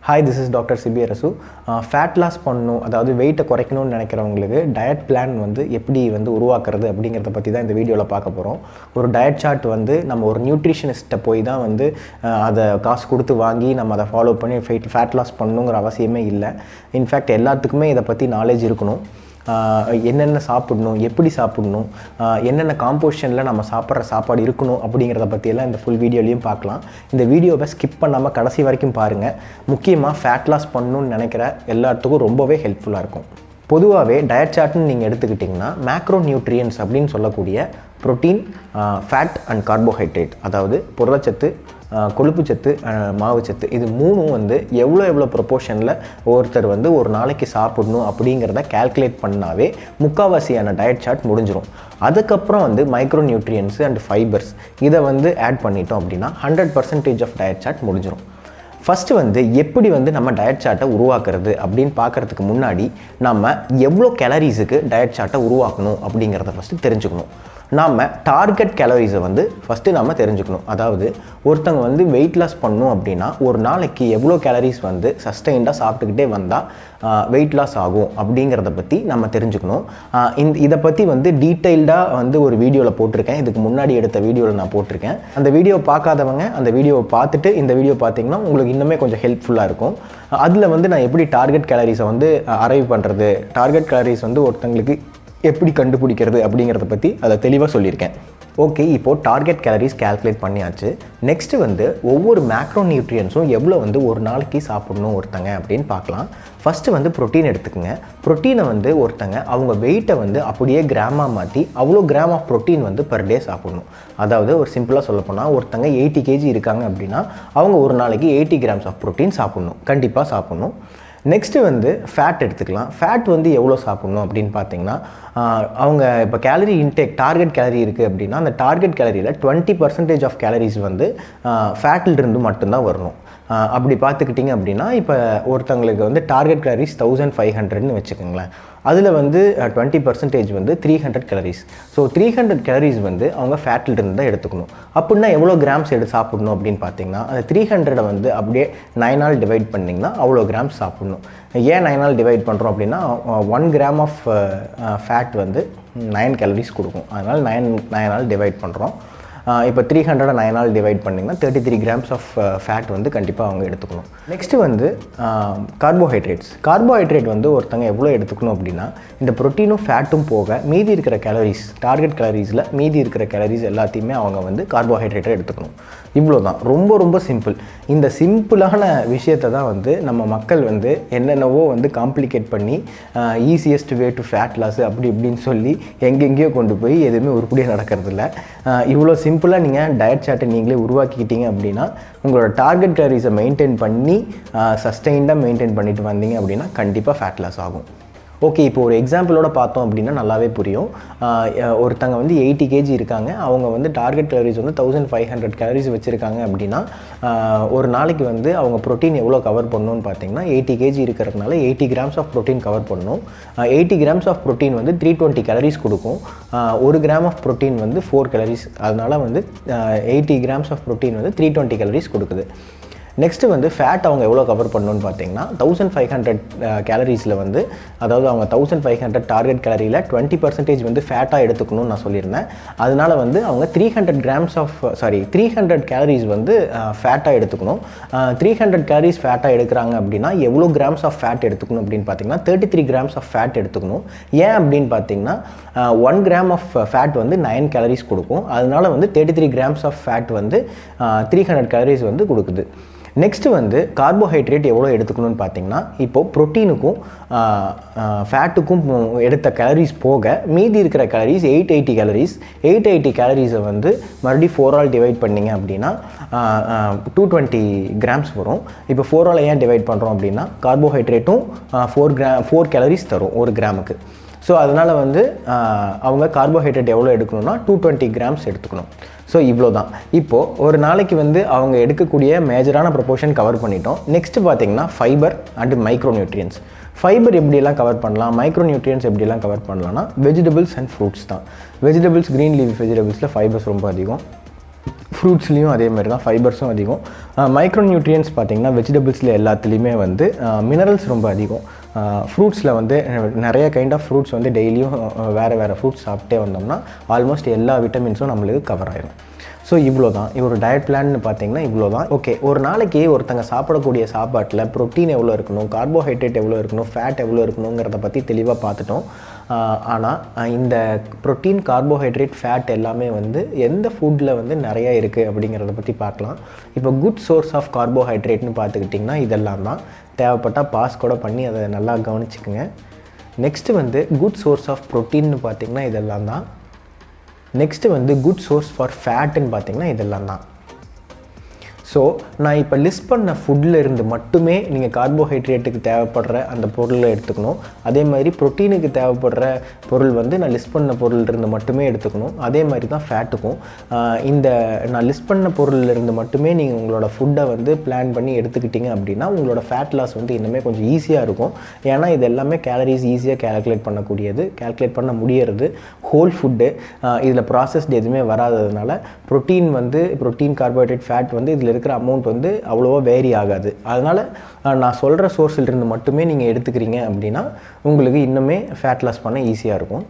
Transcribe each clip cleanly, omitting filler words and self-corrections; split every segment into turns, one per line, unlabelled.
Hi, this is Dr. Sibi Arasu. Fat loss பண்ணனும் அதாவது weight குறைக்கணும்னு நினைக்கிறவங்களுக்கு டயட் பிளான் வந்து எப்படி வந்து உருவாக்குறது அப்படிங்கறத பத்தி தான் இந்த வீடியோல பார்க்க போறோம். ஒரு டயட் சார்ட் வந்து நம்ம ஒரு நியூட்ரிஷனிஸ்ட்ட போய் தான் வந்து அத காசு கொடுத்து வாங்கி நம்ம அத ஃபாலோ பண்ணி ஃபேட் லாஸ் பண்ணனும்ங்கற அவசியமே இல்ல. இன்ஃபேக்ட் எல்லாத்துக்குமே இத பத்தி நாலேஜ் இருக்கணும். என்னென்ன சாப்பிடணும், எப்படி சாப்பிடணும், என்னென்ன காம்போசிஷனில் நம்ம சாப்பிட்ற சாப்பாடு இருக்கணும் அப்படிங்கிறத பற்றியெல்லாம் இந்த ஃபுல் வீடியோலையும் பார்க்கலாம். இந்த வீடியோவை ஸ்கிப் பண்ணாமல் கடைசி வரைக்கும் பாருங்கள். முக்கியமாக ஃபேட் லாஸ் பண்ணணும்னு நினைக்கிற எல்லாத்துக்கும் ரொம்பவே ஹெல்ப்ஃபுல்லாக இருக்கும். பொதுவாகவே டயட் சார்ட்னு நீங்கள் எடுத்துக்கிட்டிங்கன்னா மேக்ரோ நியூட்ரியன்ஸ் அப்படின்னு சொல்லக்கூடிய புரோட்டீன், ஃபேட் அண்ட் கார்போஹைட்ரேட், அதாவது புரதச்சத்து, கொழுப்புச்சத்து, மாவுச்சத்து, இது மூணும் வந்து எவ்வளோ ப்ரொப்போர்ஷனில் ஒருத்தர் வந்து ஒரு நாளைக்கு சாப்பிடணும் அப்படிங்கிறத கால்குலேட் பண்ணாவே முக்கால்வாசியான டயட் சார்ட் முடிஞ்சிடும். அதுக்கப்புறம் வந்து மைக்ரோ நியூட்ரியன்ஸு அண்ட் ஃபைபர்ஸ் இதை வந்து ஆட் பண்ணிட்டோம் அப்படின்னா 100% ஆஃப் டயட் சார்ட் முடிஞ்சிடும். ஃபஸ்ட்டு வந்து எப்படி வந்து நம்ம டயட் சார்ட்டை உருவாக்குறது அப்படின்னு பார்க்குறதுக்கு முன்னாடி நம்ம எவ்வளோ கேலரிஸுக்கு டயட் சார்ட்டை உருவாக்கணும் அப்படிங்கிறத ஃபஸ்ட்டு தெரிஞ்சுக்கணும். நாம் டார்கெட் கேலரிஸை வந்து ஃபஸ்ட்டு நம்ம தெரிஞ்சுக்கணும். அதாவது ஒருத்தங்க வந்து வெயிட் லாஸ் பண்ணணும் அப்படின்னா ஒரு நாளைக்கு எவ்வளோ கேலரிஸ் வந்து சஸ்டெயின்டாக சாப்பிட்டுக்கிட்டே வந்தால் வெயிட் லாஸ் ஆகும் அப்படிங்கிறத பற்றி நம்ம தெரிஞ்சுக்கணும். இதை பற்றி வந்து டீட்டெயில்டாக வந்து ஒரு வீடியோவில் போட்டிருக்கேன். இதுக்கு முன்னாடி எடுத்த வீடியோவில் நான் போட்டிருக்கேன். அந்த வீடியோ பார்க்காதவங்க அந்த வீடியோவை பார்த்துட்டு இந்த வீடியோ பார்த்தீங்கன்னா உங்களுக்கு இன்னுமே கொஞ்சம் ஹெல்ப்ஃபுல்லாக இருக்கும். அதில் வந்து நான் எப்படி டார்கெட் கேலரிஸை வந்து அரைவ் பண்ணுறது, டார்கெட் கேலரிஸ் வந்து ஒருத்தங்களுக்கு எப்படி கண்டுபிடிக்கிறது அப்படிங்கிறத பற்றி அதை தெளிவாக சொல்லியிருக்கேன். ஓகே, இப்போது டார்கெட் கேலரிஸ் கால்குலேட் பண்ணியாச்சு. நெக்ஸ்ட்டு வந்து ஒவ்வொரு மேக்ரோ நியூட்ரியன்ஸும் எவ்வளோ வந்து ஒரு நாளைக்கு சாப்பிடணும் ஒருத்தங்க அப்படின்னு பார்க்கலாம். ஃபஸ்ட்டு வந்து ப்ரோட்டீன் எடுத்துக்கோங்க. ப்ரோட்டீனை வந்து ஒருத்தங்க அவங்க வெயிட்டை வந்து அப்படியே கிராமாக மாற்றி அவ்வளோ கிராம் ஆஃப் ப்ரோட்டீன் வந்து பர் டே சாப்பிடணும். அதாவது ஒரு சிம்பிளாக சொல்லப்போனால் ஒருத்தங்க 80 kg இருக்காங்க அப்படின்னா அவங்க ஒரு நாளைக்கு 80 grams ஆஃப் ப்ரோட்டீன் சாப்பிடணும், கண்டிப்பாக சாப்பிடணும். நெக்ஸ்ட்டு வந்து ஃபேட் எடுத்துக்கலாம். ஃபேட் வந்து எவ்வளோ சாப்பிட்ணும் அப்படின்னு பார்த்தீங்கன்னா அவங்க இப்போ கேலரி இன்டேக் டார்கெட் கேலரி இருக்குது அப்படின்னா அந்த டார்கெட் கேலரியில் 20% ஆஃப் கேலரிஸ் வந்து ஃபேட்டிலிருந்து மட்டும்தான் வரணும். அப்படி பார்த்துக்கிட்டிங்க அப்படின்னா இப்போ ஒருத்தங்களுக்கு வந்து டார்கெட் கேலரிஸ் 1500ன்னு வச்சுக்கோங்களேன். அதில் வந்து 20% வந்து 300 கேலரிஸ். ஸோ 300 கேலரிஸ் வந்து அவங்க ஃபேட்டிலிருந்து தான் எடுத்துக்கணும். அப்படின்னா எவ்வளோ கிராம்ஸ் சாப்பிடணும் அப்படின்னு பார்த்தீங்கன்னா அந்த 300 வந்து அப்படியே 9ஆல் டிவைட் பண்ணிங்கன்னா அவ்வளோ கிராம்ஸ் சாப்பிடணும். ஏன் 9ஆல் டிவைட் பண்ணுறோம் அப்படின்னா 1 கிராம் ஆஃப் ஃபேட் வந்து 9 கேலரிஸ் கொடுக்கும். அதனால் 9ஆல் டிவைட் பண்ணுறோம். இப்போ 300 9ஆல் டிவைட் பண்ணிங்கன்னா 33 grams ஆஃப் ஃபேட் வந்து கண்டிப்பாக அவங்க எடுத்துக்கணும். நெக்ஸ்ட்டு வந்து கார்போஹைட்ரேட் வந்து ஒருத்தங்க எவ்வளோ எடுத்துக்கணும் அப்படின்னா இந்த ப்ரோட்டீனும் ஃபேட்டும் போக மீதி இருக்கிற கேலரிஸ், டார்கெட் கேலரிஸில் மீதி இருக்கிற கேலரிஸ் எல்லாத்தையுமே அவங்க வந்து கார்போஹைட்ரேட்டை எடுத்துக்கணும். இவ்வளோ தான், ரொம்ப சிம்பிள். இந்த சிம்பிளான விஷயத்தை தான் வந்து நம்ம மக்கள் வந்து என்னென்னவோ வந்து காம்ப்ளிகேட் பண்ணி easiest way to fat loss அப்படி இப்படின்னு சொல்லி எங்கெங்கேயோ கொண்டு போய் எதுவுமே உருப்படியாக நடக்கிறதில்ல. இவ்வளோ சிம்பிளாக நீங்கள் டயட் சார்ட்டை நீங்களே உருவாக்கிக்கிட்டீங்க அப்படின்னா உங்களோட டார்கெட் கேலரிஸை மெயின்டைன் பண்ணி சஸ்டெயின்டாக மெயின்டைன் பண்ணிட்டு வந்தீங்க அப்படின்னா கண்டிப்பாக ஃபேட் லாஸ் ஆகும். ஓகே, இப்போ ஒரு எக்ஸாம்பிளோட பார்த்தோம் அப்படின்னா நல்லாவே புரியும். ஒருத்தங்க வந்து 80 kg இருக்காங்க. அவங்க வந்து டார்கெட் கேலரிஸ் வந்து 1500 கேலரிஸ் வச்சுருக்காங்க அப்படின்னா ஒரு நாளைக்கு வந்து அவங்க ப்ரோட்டீன் எவ்வளோ கவர் பண்ணணும்னு பார்த்தீங்கன்னா 80 kg இருக்கிறதுனால 80 grams ஆஃப் ப்ரோட்டீன் கவர் பண்ணணும். 80 grams ஆஃப் ப்ரோட்டீன் வந்து 320 கேலரிஸ் கொடுக்கும். 1 கிராம் ஆஃப் ப்ரோட்டீன் வந்து 4 கேலரிஸ். அதனால் வந்து 80 grams ஆஃப் ப்ரோட்டீன் வந்து 320 கேலரிஸ் கொடுக்குது. நெக்ஸ்ட்டு வந்து ஃபேட் அவங்க எவ்வளோ கவர் பண்ணணும்னு பார்த்தீங்கன்னா 1500 கேலரிஸில் வந்து, அதாவது அவங்க 1500 டார்கெட் கேலரியில் 20% வந்து ஃபேட்டாக எடுத்துக்கணும்னு நான் சொல்லியிருந்தேன். அதனால் வந்து அவங்க 300 கேலரிஸ் வந்து ஃபேட்டாக எடுத்துக்கணும். 300 கேலரிஸ் ஃபேட்டாக எடுக்கிறாங்க அப்படின்னா எவ்வளோ கிராம்ஸ் ஆஃப் ஃபேட் எடுத்துக்கணும் அப்படின்னு பார்த்தீங்கன்னா 33 grams ஆஃப் ஃபேட் எடுத்துக்கணும். ஏன் அப்படின்னு பார்த்தீங்கன்னா 1 கிராம் ஆஃப் ஃபேட் வந்து 9 கேலரிஸ் கொடுக்கும். அதனால் வந்து 33 grams ஆஃப் ஃபேட் வந்து 300 கேலரிஸ் வந்து கொடுக்குது. நெக்ஸ்ட்டு வந்து கார்போஹைட்ரேட் எவ்வளோ எடுத்துக்கணும்னு பார்த்தீங்கன்னா இப்போது ப்ரோட்டீனுக்கும் ஃபேட்டுக்கும் எடுத்த கேலரிஸ் போக மீதி இருக்கிற கேலரிஸ் 880 கேலரிஸ். 880 கேலரிஸை வந்து மறுபடியும் 4ஆல் டிவைட் பண்ணிங்க அப்படின்னா 220 grams வரும். இப்போ 4ஆல் ஏன் டிவைட் பண்ணுறோம் அப்படின்னா கார்போஹைட்ரேட்டும் 4 கேலரிஸ் தரும் 1 கிராமுக்கு. ஸோ அதனால் வந்து அவங்க கார்போஹைட்ரேட் எவ்வளோ எடுக்கணும்னா 220 grams எடுத்துக்கணும். ஸோ இவ்வளோ தான். இப்போது ஒரு நாளைக்கு வந்து அவங்க எடுக்கக்கூடிய மேஜரான ப்ரொப்போர்ஷன் கவர் பண்ணிட்டோம். நெக்ஸ்ட்டு பார்த்தீங்கன்னா fibre and micro nutrients. Fibre எப்படியெல்லாம் கவர் பண்ணலாம், மைக்ரோ நியூட்ரியன்ஸ் எப்படியெல்லாம் கவர் பண்ணலாம்னா வெஜிடபிள்ஸ் அண்ட் ஃப்ரூட்ஸ் தான். வெஜிடபிள்ஸ், க்ரீன் லீஃப் வெஜிடபிள்ஸில் ஃபைபர்ஸ் ரொம்ப அதிகம். ஃப்ரூட்ஸ்லேயும் அதே மாதிரி தான், ஃபைபர்ஸும் அதிகம். மைக்ரோ நியூட்ரியன்ஸ் பார்த்திங்கன்னா வெஜிடபிள்ஸில் எல்லாத்துலேயுமே வந்து மினரல்ஸ் ரொம்ப அதிகம். ஃப்ரூட்ஸில் வந்து நிறைய கைண்ட் ஆஃப் ஃப்ரூட்ஸ் வந்து டெய்லியும் வேறு ஃப்ரூட்ஸ் சாப்பிட்டே வந்தோம்னா ஆல்மோஸ்ட் எல்லா விட்டமின்ஸும் நம்மளுக்கு கவர் ஆகிடும். ஸோ இவ்வளோ தான் ஒரு டயட் பிளான்னு பார்த்தீங்கன்னா இவ்வளோ தான். ஓகே, ஒரு நாளைக்கு ஒருத்தங்க சாப்பிடக்கூடிய சாப்பாட்டில் ப்ரோட்டீன் எவ்வளோ இருக்கணும், கார்போஹைட்ரேட் எவ்வளோ இருக்கணும், ஃபேட் எவ்வளோ இருக்கணுங்கிறத பற்றி தெளிவாக பார்த்துட்டோம். ஆனால் இந்த ப்ரோட்டீன், கார்போஹைட்ரேட், ஃபேட் எல்லாமே வந்து எந்த ஃபுட்டில் வந்து நிறையா இருக்குது அப்படிங்கிறத பற்றி பார்க்கலாம். இப்போ குட் சோர்ஸ் ஆஃப் கார்போஹைட்ரேட்னு பார்த்துக்கிட்டிங்கன்னா இதெல்லாம் தான். தேவைப்பட்டால் பாஸ் கூட பண்ணி அதை நல்லா கவனிச்சுக்குங்க. நெக்ஸ்ட்டு வந்து குட் சோர்ஸ் ஆஃப் ப்ரோட்டீன்னு பார்த்திங்கன்னா இதெல்லாம் தான். நெக்ஸ்ட்டு வந்து குட் சோர்ஸ் ஃபார் ஃபேட்டுன்னு பார்த்திங்கன்னா இதெல்லாம் தான். ஸோ நான் இப்போ லிஸ்ட் பண்ண ஃபுட்டில் இருந்து மட்டுமே நீங்கள் கார்போஹைட்ரேட்டுக்கு தேவைப்படுற அந்த பொருளை எடுத்துக்கணும். அதே மாதிரி ப்ரோட்டீனுக்கு தேவைப்படுற பொருள் வந்து நான் லிஸ்ட் பண்ண பொருளிலிருந்து மட்டுமே எடுத்துக்கணும். அதே மாதிரி தான் ஃபேட்டுக்கும். இந்த நான் லிஸ்ட் பண்ண பொருளிலிருந்து மட்டுமே நீங்கள் உங்களோட ஃபுட்டை வந்து பிளான் பண்ணி எடுத்துக்கிட்டிங்க அப்படின்னா உங்களோட ஃபேட் லாஸ் வந்து இன்னுமே கொஞ்சம் ஈஸியாக இருக்கும். ஏன்னா இது எல்லாமே கேலரிஸ் ஈஸியாக கேல்குலேட் பண்ணக்கூடியது, கேல்குலேட் பண்ண முடியறது. ஹோல் ஃபுட்டு, இதில் ப்ராசஸ்டு எதுவுமே வராததுனால ப்ரோட்டீன், கார்போஹைட்ரேட், ஃபேட் வந்து இதில் இருக்கிற அமௌண்ட் வந்து அவ்வளோவா வேரி ஆகாது. அதனால் நான் சொல்கிற சோர்ஸிலிருந்து மட்டுமே நீங்கள் எடுத்துக்கிறீங்க அப்படின்னா உங்களுக்கு இன்னுமே ஃபேட் லாஸ் பண்ண ஈஸியாக இருக்கும்.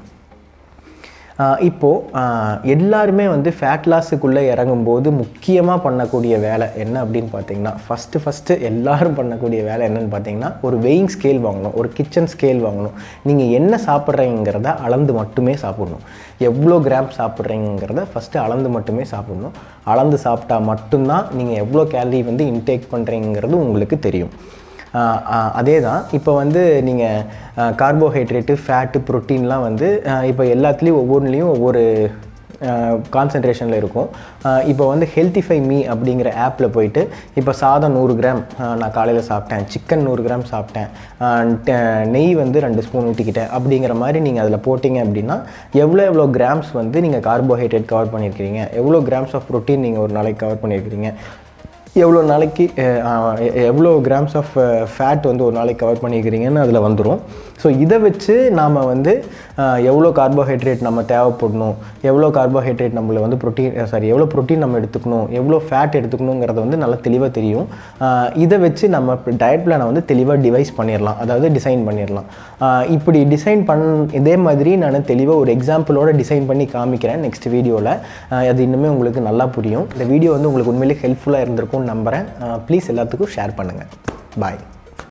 இப்போது எல்லாருமே வந்து ஃபேட் லாஸுக்குள்ளே இறங்கும்போது முக்கியமாக பண்ணக்கூடிய வேலை என்ன அப்படின்னு பார்த்தீங்கன்னா ஃபஸ்ட்டு எல்லோரும் பண்ணக்கூடிய வேலை என்னென்னு பார்த்தீங்கன்னா ஒரு வெயிங் ஸ்கேல் வாங்கணும், ஒரு கிச்சன் ஸ்கேல் வாங்கணும். நீங்கள் என்ன சாப்பிட்றீங்கிறத அளந்து மட்டுமே சாப்பிடணும். எவ்வளோ கிராம் சாப்பிட்றீங்கிறத ஃபஸ்ட்டு அளந்து மட்டுமே சாப்பிடணும். அளந்து சாப்பிட்டா மட்டும்தான் நீங்கள் எவ்வளோ கேலரி வந்து இன்டேக் பண்ணுறீங்கிறது உங்களுக்கு தெரியும். அதே தான் இப்போ வந்து நீங்கள் கார்போஹைட்ரேட்டு, ஃபேட்டு, ப்ரோட்டீன்லாம் வந்து இப்போ எல்லாத்துலேயும் ஒவ்வொன்றுலேயும் ஒவ்வொரு கான்சன்ட்ரேஷனில் இருக்கும். இப்போ வந்து ஹெல்த்திஃபை மீ அப்படிங்கிற ஆப்பில் போயிட்டு இப்போ சாதம் 100 கிராம் நான் காலையில் சாப்பிட்டேன், சிக்கன் 100 கிராம் சாப்பிட்டேன், நெய் வந்து 2 ஸ்பூன் ஊற்றிக்கிட்டேன் அப்படிங்கிற மாதிரி நீங்கள் அதில் போட்டிங்க அப்படின்னா எவ்வளோ கிராம்ஸ் வந்து நீங்கள் கார்போஹைட்ரேட் கவர் பண்ணியிருக்கிறீங்க, எவ்வளோ கிராம்ஸ் ஆஃப் ப்ரோட்டீன் நீங்கள் ஒரு நாளைக்கு கவர் பண்ணியிருக்கிறீங்க, எவ்வளோ கிராம்ஸ் ஆஃப் ஃபேட் வந்து ஒரு நாளைக்கு கவர் பண்ணிக்கிறீங்கன்னு அதில் வந்துடும். ஸோ இதை வச்சு நாம் வந்து எவ்வளோ கார்போஹைட்ரேட் நம்ம தேவைப்படணும், எவ்வளோ கார்போஹைட்ரேட் நம்மளை வந்து எவ்வளோ ப்ரோட்டீன் நம்ம எடுத்துக்கணும், எவ்வளோ ஃபேட் எடுத்துக்கணுங்கிறத வந்து நல்லா தெளிவாக தெரியும். இதை வச்சு நம்ம டயட் பிளானை வந்து தெளிவாக டிசைன் பண்ணிடலாம். இப்படி இதே மாதிரி நான் தெளிவாக ஒரு எக்ஸாம்பிளோட டிசைன் பண்ணி காமிக்கிறேன் நெக்ஸ்ட் வீடியோவில். அது இன்னுமே உங்களுக்கு நல்லா புரியும். இந்த வீடியோ வந்து உங்களுக்கு உண்மையிலே ஹெல்ப்ஃபுல்லாக இருந்திருக்கும் நம்புகிறேன். ப்ளீஸ் எல்லாத்துக்கும் ஷேர் பண்ணுங்கள். பாய்.